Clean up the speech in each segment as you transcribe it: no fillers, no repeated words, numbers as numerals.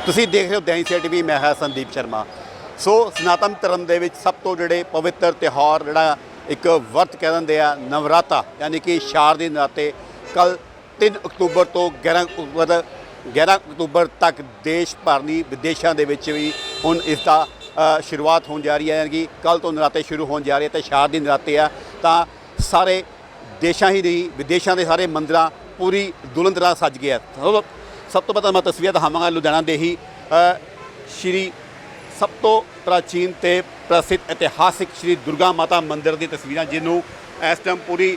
ਤੁਸੀਂ ਦੇਖ ਰਹੇ ਹੋ दैनिक सवेरा टीवी। मैं है संदीप शर्मा। सो सनातन धर्म ਦੇ ਵਿੱਚ ਸਭ ਤੋਂ ਜਿਹੜੇ ਪਵਿੱਤਰ ਤਿਉਹਾਰ ਜਿਹੜਾ ਇੱਕ ਵਰਤ ਕਹਿ ਦਿੰਦੇ ਆ ਨਵਰਾਤਾ ਯਾਨੀ ਕਿ ਸ਼ਾਰਦੀ ਨਰਾਤੇ ਕੱਲ 3 ਅਕਤੂਬਰ ਤੋਂ 11 ਅਕਤੂਬਰ ਤੱਕ ਦੇਸ਼ ਭਰ ਦੀ ਵਿਦੇਸ਼ਾਂ ਦੇ ਵਿੱਚ ਵੀ ਹੁਣ ਇਸ ਦਾ ਸ਼ੁਰੂਆਤ ਹੋਣ ਜਾ ਰਹੀ ਹੈ। ਯਾਨੀ ਕਿ ਕੱਲ ਤੋਂ ਨਰਾਤੇ ਸ਼ੁਰੂ ਹੋਣ ਜਾ ਰਹੇ ਤੇ ਸ਼ਾਰਦੀ ਨਰਾਤੇ ਆ ਤਾਂ ਸਾਰੇ ਦੇਸ਼ਾਂ ਹੀ ਨਹੀਂ ਵਿਦੇਸ਼ਾਂ ਦੇ ਸਾਰੇ ਮੰਦਰਾਂ ਪੂਰੀ ਦੁਲਹਨ ਤਰ੍ਹਾਂ ਸੱਜ ਗਏ ਆ। सब तो पहले मैं तस्वीर दिखावांगा लुधियाना दे ही श्री सब तो प्राचीन ते प्रसिद्ध इतिहासिक श्री दुर्गा माता मंदिर की तस्वीर जिन्हों इस टाइम पूरी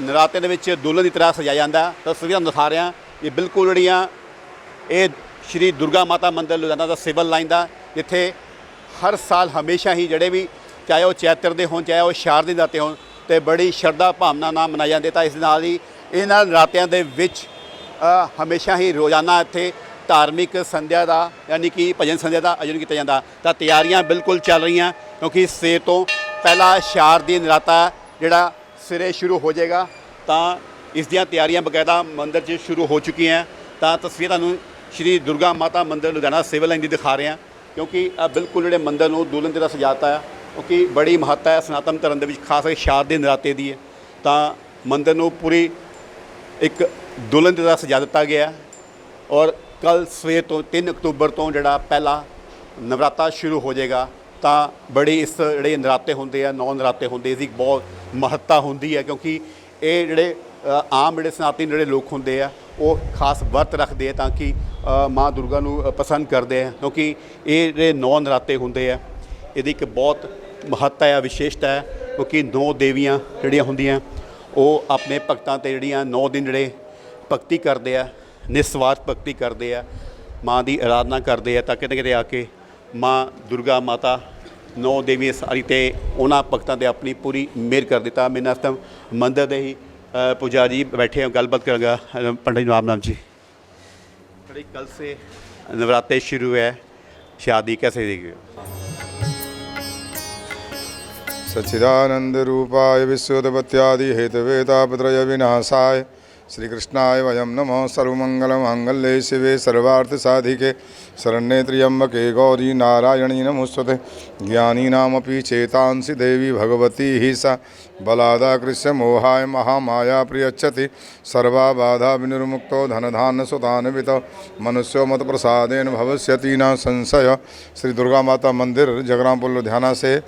नराते के दुल्हन की तरह सजाया जाता है। तस्वीर दिखा रहा ये बिल्कुल जड़ियाँ ये श्री दुर्गा माता मंदिर लुधियाना का सिविल लाइन का जिथे हर साल हमेशा ही जड़े भी चाहे वह चैत्र के हों चाहे वह शारदी नराते हों तो बड़ी श्रद्धा भावना नाल मनाए जाते। तो इस नाल ही इन्हां नरातियां दे विच हमेशा ही रोज़ाना इत्थे धार्मिक संध्या का यानी कि भजन संध्या का आयोजन किया जाता। तो तैयारियां बिल्कुल चल रही क्योंकि सवेर तो पहला शारदी नराता जिहड़ा सवेरे शुरू हो जाएगा तो इस दियां तैयारियां बकायदा मंदिर च शुरू हो चुकी हैं। तो तस्वीर तुहानूं श्री दुर्गा माता मंदिर लुधियाना सिविल लाइन की दिखा रहे हैं क्योंकि बिल्कुल जिहड़े मंदिर नूं दुल्हन तरह सजाता है क्योंकि बड़ी महत्ता है सनातन धर्म दे विच खास करके शारदी नराते की है। तो मंदिर नूं पूरी एक दुल्हन की तरह सजा दिता गया और कल सवेर तो 3 अक्तूबर तो जोड़ा पहला नवराता शुरू हो जाएगा। तो बड़ी इस जोड़े नराते होंगे 9 नराते होंगे इसकी बहुत महत्ता होंगी है क्योंकि ये जोड़े आम जोड़े सनातनी जोड़े लोग होंगे वो खास वर्त रखते हैं ताकि माँ दुर्गा नूं पसंद करते हैं क्योंकि ये जोड़े 9 नराते होंगे है ये एक बहुत महत्ता है विशेषता है क्योंकि 9 देवियाँ जोड़ियाँ होंदियाँ वो अपने भगतां ते जोड़ियां 9 दिन जोड़े भगती करते हैं निस्वार्थ भगती करते हैं माँ की आराधना करते हैं। ताकि किते आके माँ दुर्गा माता 9 देवी सारी तो उन्होंने भगतां ते अपनी पूरी मेहर कर दिता। मैंने इस टाइम मंदिर के ही पुजारी बैठे हैं गलबात करूँगा। पंडित राम जी बड़ी कल से नवरात्रे शुरू है शादी कैसे देखिए? सच्चिदानंद रूपाय विश्वोत्पत्त्यादि हेतवे तापत्रय विनाशाय श्री कृष्णाय वयं नमः। सर्वमंगल मांगल्ये शिवे सर्वार्थ साधिके शरण्ये त्र्यंबके गौरी नारायणी नमोस्तुते। ज्ञानीनामपि चेतांसि देवी भगवती ही सा बलादा कृष्ण मोहाय महामाया प्रियच्छति। सर्वा बाधा विनिर्मुक्तो धनधान्य सुतान्वितो मनुष्यो मत प्रसादेन भविष्यति न संशय। श्री दुर्गा माता मंदिर जगरामपुर लुधियाना से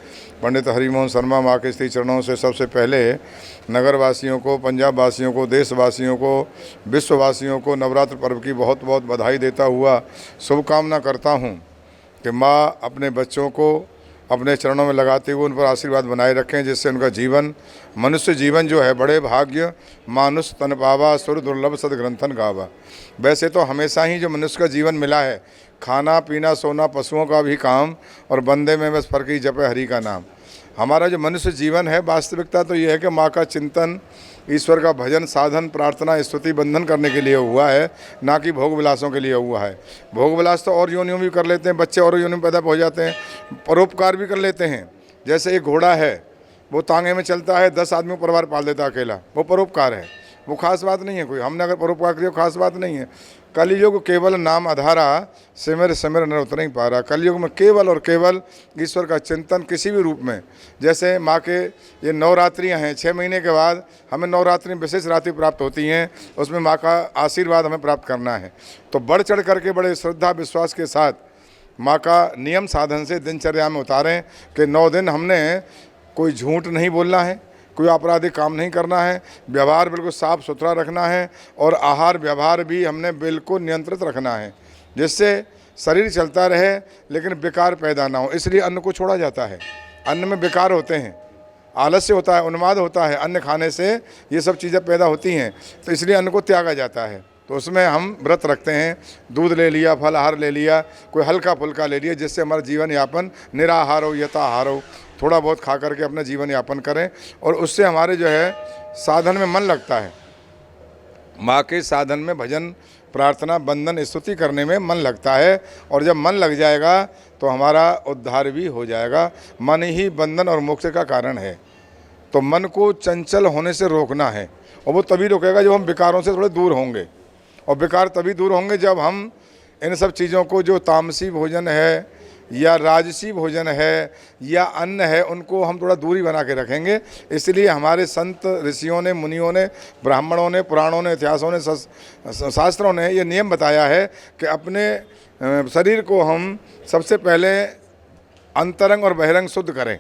पंडित हरिमोहन शर्मा माँ के श्री चरणों से सबसे पहले नगरवासियों को, पंजाब वासियों को, देशवासियों को, विश्ववासियों को नवरात्र पर्व की बहुत बहुत बधाई देता हुआ शुभकामना करता हूँ कि माँ अपने बच्चों को अपने चरणों में लगाते हुए उन पर आशीर्वाद बनाए रखें जिससे उनका जीवन मनुष्य जीवन जो है बड़े भाग्य मानुष तन पावा सुर दुर्लभ सदग्रंथन गावा। वैसे तो हमेशा ही जो मनुष्य का जीवन मिला है खाना पीना सोना पशुओं का भी काम और बंदे में बस फर्क ही जपे हरि का नाम। हमारा जो मनुष्य जीवन है वास्तविकता तो यह है कि माँ का चिंतन ईश्वर का भजन साधन प्रार्थना स्तुति बंधन करने के लिए हुआ है ना कि भोग विलासों के लिए हुआ है। भोग विलास तो और योनियों भी कर लेते हैं बच्चे और योनियों में पैदा हो जाते हैं। परोपकार भी कर लेते हैं जैसे एक घोड़ा है वो तांगे में चलता है 10 आदमी को परिवार पाल देता है अकेला वो परोपकार है वो खास बात नहीं है कोई हमने अगर परोपकार किया खास बात नहीं है। कलयुग केवल नाम आधारा सिमर सिमर न उतर नहीं पा रहा। कलयुग में केवल और केवल ईश्वर का चिंतन किसी भी रूप में जैसे माँ के ये नवरात्रियाँ हैं 6 महीने के बाद हमें नवरात्रि विशेष रात्रि प्राप्त होती हैं उसमें माँ का आशीर्वाद हमें प्राप्त करना है। तो बढ़ चढ़ करके बड़े श्रद्धा विश्वास के साथ माँ का नियम साधन से दिनचर्या में उतारें कि 9 दिन हमने कोई झूठ नहीं बोलना है कोई आपराधिक काम नहीं करना है व्यवहार बिल्कुल साफ़ सुथरा रखना है और आहार व्यवहार भी हमने बिल्कुल नियंत्रित रखना है जिससे शरीर चलता रहे लेकिन विकार पैदा ना हो। इसलिए अन्न को छोड़ा जाता है। अन्न में विकार होते हैं आलस्य होता है उन्माद होता है अन्न खाने से ये सब चीज़ें पैदा होती हैं तो इसलिए अन्न को त्यागा जाता है। तो उसमें हम व्रत रखते हैं दूध ले लिया फल आहार ले लिया कोई हल्का फुल्का ले लिया जिससे हमारा जीवन यापन निराहार हो यथाहार हो थोड़ा बहुत खा करके अपना जीवन यापन करें और उससे हमारे जो है साधन में मन लगता है। माँ के साधन में भजन प्रार्थना बंधन स्तुति करने में मन लगता है और जब मन लग जाएगा तो हमारा उद्धार भी हो जाएगा। मन ही बंधन और मोक्ष का कारण है। तो मन को चंचल होने से रोकना है और वो तभी रोकेगा जब हम विकारों से थोड़े दूर होंगे और विकार तभी दूर होंगे जब हम इन सब चीज़ों को, जो तामसी भोजन है या राजसी भोजन है या अन्न है, उनको हम थोड़ा दूरी बना के रखेंगे। इसलिए हमारे संत ऋषियों ने, मुनियों ने, ब्राह्मणों ने, पुराणों ने, इतिहासों ने, शास्त्रों ने ये नियम बताया है कि अपने शरीर को हम सबसे पहले अंतरंग और बहिरंग शुद्ध करें।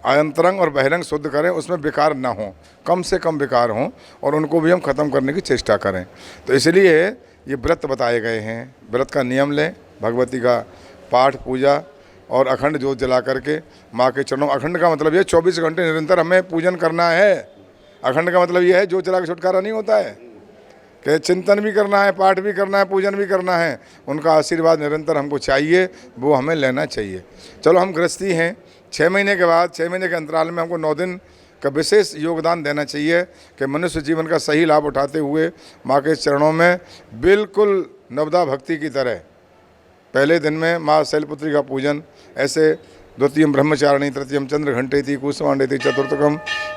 अंतरंग और बहिरंग शुद्ध करें, उसमें विकार ना हो, कम से कम विकार हों, और उनको भी हम ख़त्म करने की चेष्टा करें। तो इसलिए ये व्रत बताए गए हैं। व्रत का नियम लें, भगवती का पाठ पूजा और अखंड जोत जला करके माँ के चरणों। अखंड का मतलब ये 24 घंटे निरंतर हमें पूजन करना है। अखंड का मतलब ये है जोत जला के छुटकारा नहीं होता है, कि चिंतन भी करना है, पाठ भी करना है, पूजन भी करना है। उनका आशीर्वाद निरंतर हमको चाहिए, वो हमें लेना चाहिए। चलो हम गृहस्थी हैं, 6 महीने के बाद, 6 महीने के अंतराल में हमको 9 दिन का विशेष योगदान देना चाहिए कि मनुष्य जीवन का सही लाभ उठाते हुए माँ के चरणों में बिल्कुल नवदा भक्ति की तरह पहले दिन में माँ शैलपुत्री का पूजन, ऐसे द्वितीयम ब्रह्मचारिणी, तृतीयम चंद्र घंटेति, कुसुमांडेति, चतुर्थकम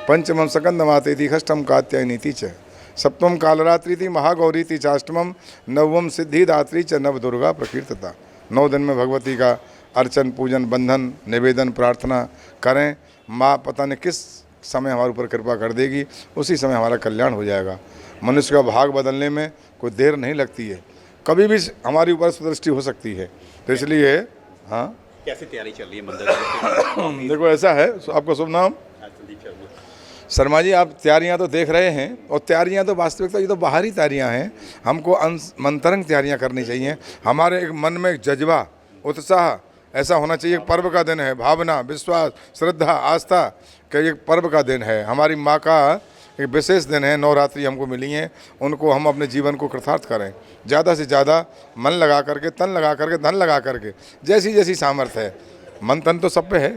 पंचमम सकंदमातेति, षष्ठम कात्यायनीति च, सप्तम कालरात्रि थी, महागौरी थी, चाष्टमम नवम सिद्धिदात्री च, नव दुर्गा प्रकीर्तता। 9 दिन में भगवती का अर्चन, पूजन, बंधन, निवेदन, प्रार्थना करें। माँ पता नहीं किस समय हमारे ऊपर कृपा कर देगी, उसी समय हमारा कल्याण हो जाएगा। मनुष्य का भाग बदलने में कोई देर नहीं लगती है, कभी भी हमारी ऊपर दृष्टि हो सकती है। तो इसलिए हाँ, कैसी तैयारी चल रही है मंदिर की? देखो ऐसा है, आपका शुभ नाम? शर्मा जी, आप तैयारियां तो देख रहे हैं, और तैयारियां तो वास्तविकता ये तो बाहरी तैयारियां हैं। हमको अंतरंग तैयारियां करनी चाहिए। हमारे एक मन में एक जज्बा, उत्साह ऐसा होना चाहिए। पर्व का दिन है, भावना, विश्वास, श्रद्धा, आस्था का एक पर्व का दिन है। हमारी माँ का एक विशेष दिन है, नवरात्रि हमको मिली हैं, उनको हम अपने जीवन को कृतार्थ करें। ज़्यादा से ज़्यादा मन लगा करके, तन लगा करके, धन लगा करके, जैसी जैसी सामर्थ्य है। मन तन तो सब पे है,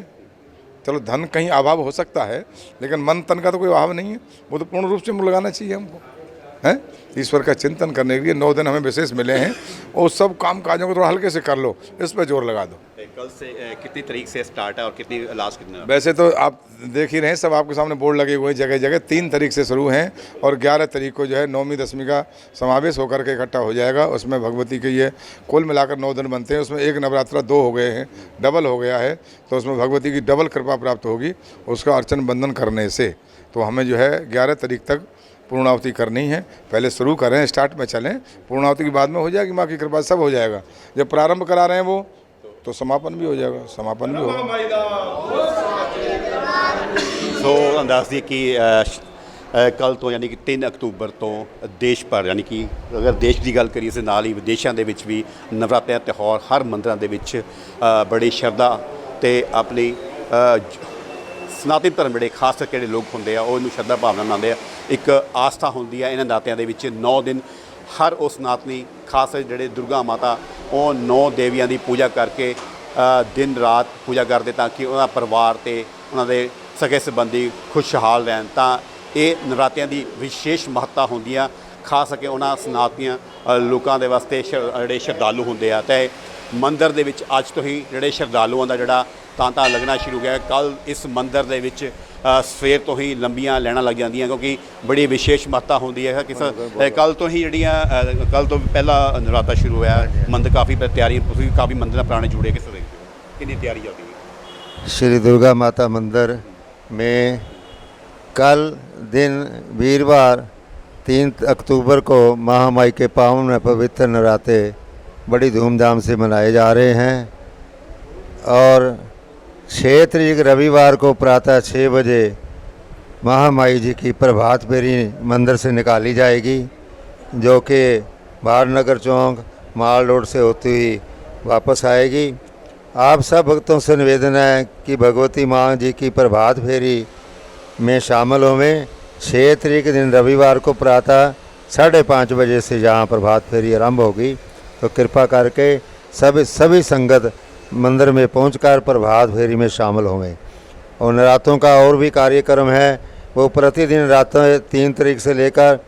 चलो धन कहीं अभाव हो सकता है, लेकिन मन तन का तो कोई अभाव नहीं है, वो तो पूर्ण रूप से लगाना चाहिए हमको, हैं। ईश्वर का चिंतन करने के लिए 9 दिन हमें विशेष मिले हैं, और सब काम काजों को थोड़ा हल्के से कर लो, इस पर जोर लगा दो। कल से कितनी तारीख से स्टार्ट है और कितनी लास्ट कितना? वैसे तो आप देख ही रहे हैं, सब आपके सामने बोर्ड लगे हुए हैं जगह जगह। 3 तारीख से शुरू हैं, और 11 तारीख को जो है 9वीं 10वीं का समावेश होकर के इकट्ठा हो जाएगा। उसमें भगवती के ये कुल मिलाकर 9 दिन बनते हैं। उसमें एक नवरात्रा 2 हो गए हैं, डबल हो गया है, तो उसमें भगवती की डबल कृपा प्राप्त होगी उसका अर्चन बंधन करने से। तो हमें जो है 11 तारीख तक पूर्णावती करनी है। पहले शुरू करें, स्टार्ट में चलें, पूर्णावती के बाद में हो जाएगी माँ की कृपा, सब हो जाएगा। जब प्रारंभ करा रहे हैं वो, तो समापन भी हो जाएगा, समापन भी होगा। सो अंदाज़ दी कि कल तो यानी कि 3 अक्तूबर तो देश भर, यानी कि अगर देश की गल करिए, नाल ही विदेशों के विच भी नवरात्रे त्यौहार हर मंदिरों के विच बड़ी श्रद्धा ते अपनी सनातन धर्म ਜਿਹੜੇ खास करके ਜਿਹੜੇ ਲੋਕ ਹੁੰਦੇ ਆ ਉਹ ਇਹਨੂੰ ਸ਼ਰਧਾ ਭਾਵਨਾ ਮੰਨਦੇ ਆ। ਇੱਕ ਆਸਥਾ ਹੁੰਦੀ ਆ ਇਹਨਾਂ ਦਾਤਿਆਂ ਦੇ ਵਿੱਚ। 9 दिन हर ਉਹ ਸਨਾਤਨੀ ਖਾਸ ਜਿਹੜੇ ਦੁਰਗਾ ਮਾਤਾ ਉਹ 9 ਦੇਵੀਆਂ ਦੀ ਪੂਜਾ ਕਰਕੇ दिन रात पूजा करते ਤਾਂ ਕਿ ਉਹਨਾਂ ਪਰਿਵਾਰ ਤੇ ਉਹਨਾਂ ਦੇ ਸਕੇ ਸੰਬੰਧੀ ਖੁਸ਼ਹਾਲ ਰਹਿਣ। ਤਾਂ ਇਹ ਨਰਾਤਿਆਂ ਦੀ ਵਿਸ਼ੇਸ਼ ਮਹੱਤਤਾ ਹੁੰਦੀ ਆ, ਖਾਸ ਕਰਕੇ ਉਹਨਾਂ ਸਨਾਤਨੀਆਂ ਲੋਕਾਂ ਦੇ ਵਾਸਤੇ ਜਿਹੜੇ ਸ਼ਰਧਾਲੂ ਹੁੰਦੇ ਆ। ਤੇ ਮੰਦਿਰ ਦੇ ਵਿੱਚ ਅੱਜ ਤੋਂ ਹੀ ਜਿਹੜੇ ਸ਼ਰਧਾਲੂਆਂ ਦਾ ਜਿਹੜਾ तांता लगना शुरू गया। कल इस मंदिर दे विच सवेर तो ही लंबियां लैना लग जांदियां, क्योंकि बड़ी विशेष महत्ता होंदी है। किस कल तो ही जड़ियां कल तो पहला नराता शुरू होया। मंदिर काफ़ी तैयारी, काफ़ी मंदिर पुराने जुड़े, किस कितनी तैयारी चलती है? श्री दुर्गा माता मंदिर में कल दिन वीरवार 3 अक्टूबर को महामाई के पावन में पवित्र नराते बड़ी धूमधाम से मनाए जा रहे हैं। और 6 तारीख रविवार को प्रातः 6 बजे महामाई जी की प्रभात फेरी मंदिर से निकाली जाएगी, जो कि बाहर नगर चौक माल रोड से होती हुई वापस आएगी। आप सब भक्तों से निवेदन है कि भगवती माँ जी की प्रभात फेरी में शामिल होवें। 6 तारीख दिन रविवार को प्रातः 5:30 बजे से जहाँ प्रभात फेरी आरंभ होगी, तो कृपा करके सभी संगत मंदिर में पहुंचकर प्रभात फेरी में शामिल होंगे। और नरातों का और भी कार्यक्रम है, वो प्रतिदिन रात 3 तारीख से लेकर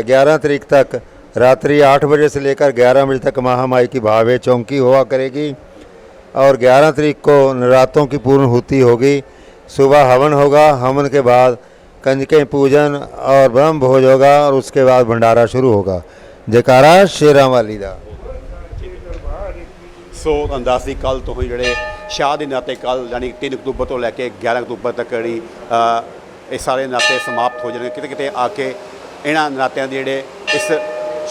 11 तारीख तक रात्रि 8 बजे से लेकर 11 बजे तक महामाई की भावे चौकी हुआ करेगी। और 11 तारीख को नरातों की पूर्ण होती होगी। सुबह हवन होगा, हवन के बाद कंजकें पूजन और ब्रह्म भोज होगा, और उसके बाद भंडारा शुरू होगा। जयकारा शेरा वाली दा। ਸੋ ਤੁਹਾਨੂੰ ਦੱਸ ਦੀ ਕੱਲ੍ਹ ਤੋਂ ਹੀ ਜਿਹੜੇ ਸ਼ਾਹ ਦੇ ਨਾਤੇ ਕੱਲ੍ਹ ਯਾਨੀ 3 ਅਕਤੂਬਰ ਤੋਂ ਲੈ ਕੇ 11 ਅਕਤੂਬਰ ਤੱਕ ਜਿਹੜੀ ਇਹ ਸਾਰੇ ਨਾਤੇ ਸਮਾਪਤ ਹੋ ਜਾਣਗੇ। ਕਿਤੇ ਕਿਤੇ ਆ ਕੇ ਇਹਨਾਂ ਨਾਤਿਆਂ ਦੇ ਜਿਹੜੇ ਇਸ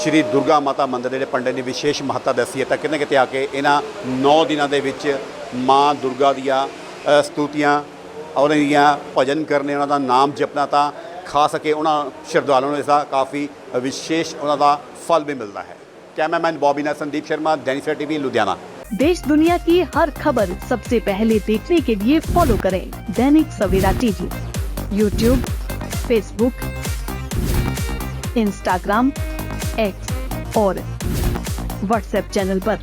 ਸ਼੍ਰੀ ਦੁਰਗਾ ਮਾਤਾ ਮੰਦਿਰ ਦੇ ਜਿਹੜੇ ਪੰਡਿਤ ਨੇ ਵਿਸ਼ੇਸ਼ ਮਹੱਤਤਾ ਦੱਸੀ ਹੈ, ਤਾਂ ਕਿਤੇ ਕਿਤੇ ਆ ਕੇ ਇਹਨਾਂ 9 ਦਿਨਾਂ ਦੇ ਵਿੱਚ ਮਾਂ ਦੁਰਗਾ ਦੀਆਂ ਸਤੂਤੀਆਂ, ਉਹਨਾਂ ਦੀਆਂ ਭਜਨ ਕਰਨੇ, ਉਹਨਾਂ ਦਾ ਨਾਮ ਜਪਣਾ, ਤਾਂ ਖਾਸ ਕਰਕੇ ਉਹਨਾਂ ਸ਼ਰਧਾਲੂਆਂ ਨੂੰ ਇਸਦਾ ਕਾਫੀ ਵਿਸ਼ੇਸ਼ ਉਹਨਾਂ ਦਾ फल भी मिलता है। कैमरामैन बॉबी नाथ संदीप शर्मा, दैनिक सवेरा टीवी, लुधियाना। देश दुनिया की हर खबर सबसे पहले देखने के लिए फॉलो करें Dainik Savera TV, YouTube, Facebook, Instagram, X और व्हाट्सएप चैनल पर।